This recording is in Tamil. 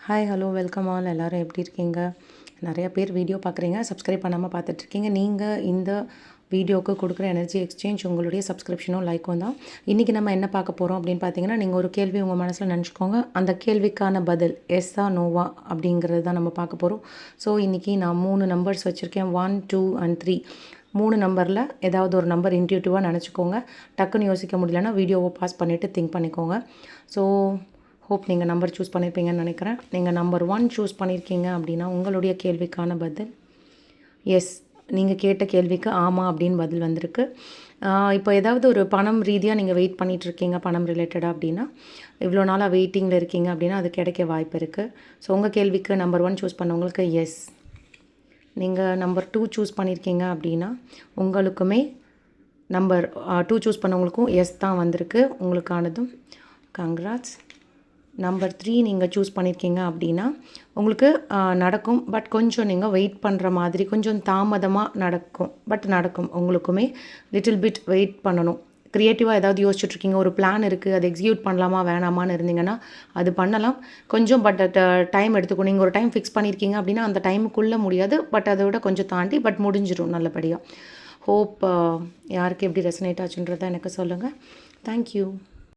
Hi hello welcome all. எல்லோரும் எப்படி இருக்கீங்க? நிறைய பேர் வீடியோ பார்க்குறீங்க, சப்ஸ்கிரைப் பண்ணாமல் பார்த்துட்ருக்கீங்க. நீங்கள் இந்த வீடியோவுக்கு கொடுக்குற எனர்ஜி எக்ஸ்சேஞ்ச் உங்களுடைய சப்ஸ்கிரிப்ஷனும் லைக்கும் தான். இன்றைக்கி நம்ம என்ன பார்க்க போகிறோம் அப்படின்னு பார்த்தீங்கன்னா, நீங்கள் ஒரு கேள்வி உங்கள் மனசில் நினச்சிக்கோங்க. அந்த கேள்விக்கான பதில் எஸ்ஸா நோவா அப்படிங்கிறது தான் நம்ம பார்க்க போகிறோம். ஸோ இன்றைக்கி நான் 3 நம்பர்ஸ் வச்சுருக்கேன், 1, 2 and 3. 3 நம்பரில் ஏதாவது ஒரு நம்பர் இன்ட்யூட்டிவாக நினச்சிக்கோங்க. டக்குன்னு யோசிக்க முடியலன்னா வீடியோவை பாஸ் பண்ணிவிட்டு திங்க் பண்ணிக்கோங்க. ஸோ ஹோப் நீங்கள் நம்பர் சூஸ் பண்ணியிருப்பீங்கன்னு நினைக்கிறேன். நீங்கள் நம்பர் 1 சூஸ் பண்ணியிருக்கீங்க அப்படின்னா உங்களுடைய கேள்விக்கான பதில் எஸ். நீங்கள் கேட்ட கேள்விக்கு ஆமாம் அப்படின்னு பதில் வந்திருக்கு. இப்போ ஏதாவது ஒரு பணம் ரீதியாக நீங்கள் வெயிட் பண்ணிகிட்ருக்கீங்க, பணம் ரிலேட்டடாக அப்படின்னா, இவ்வளோ நாளாக வெயிட்டிங்கில் இருக்கீங்க அப்படின்னா அது கிடைக்க வாய்ப்பு இருக்குது. ஸோ உங்கள் கேள்விக்கு நம்பர் 1 சூஸ் பண்ணவங்களுக்கு எஸ். நீங்கள் நம்பர் 2 சூஸ் பண்ணியிருக்கீங்க அப்படின்னா உங்களுக்குமே நம்பர் 2 சூஸ் பண்ணவங்களுக்கும் எஸ் தான் வந்திருக்கு. உங்களுக்கானதும் கங்க்ராட்ஸ். நம்பர் 3 நீங்கள் சூஸ் பண்ணியிருக்கீங்க அப்படின்னா உங்களுக்கு நடக்கும், பட் கொஞ்சம் நீங்கள் வெயிட் பண்ணுற மாதிரி, கொஞ்சம் தாமதமாக நடக்கும், பட் நடக்கும். உங்களுக்குமே லிட்டில் பிட் வெயிட் பண்ணணும். க்ரியேட்டிவாக ஏதாவது யோசிச்சுட்ருக்கீங்க, ஒரு பிளான் இருக்குது, அதை எக்ஸிக்யூட் பண்ணலாமா வேணாமான்னு இருந்தீங்கன்னா அது பண்ணலாம் கொஞ்சம், பட் டைம் எடுத்துக்கும். நீங்கள் ஒரு டைம் ஃபிக்ஸ் பண்ணியிருக்கீங்க அப்படின்னா அந்த டைமுக்குள்ளே முடியாது, பட் அதை விட கொஞ்சம் தாண்டி பட் முடிஞ்சிடும் நல்லபடியாக. ஹோப் யாருக்கு எப்படி ரெசனேட் ஆச்சுன்றதை எனக்கு சொல்லுங்கள். தேங்க்யூ.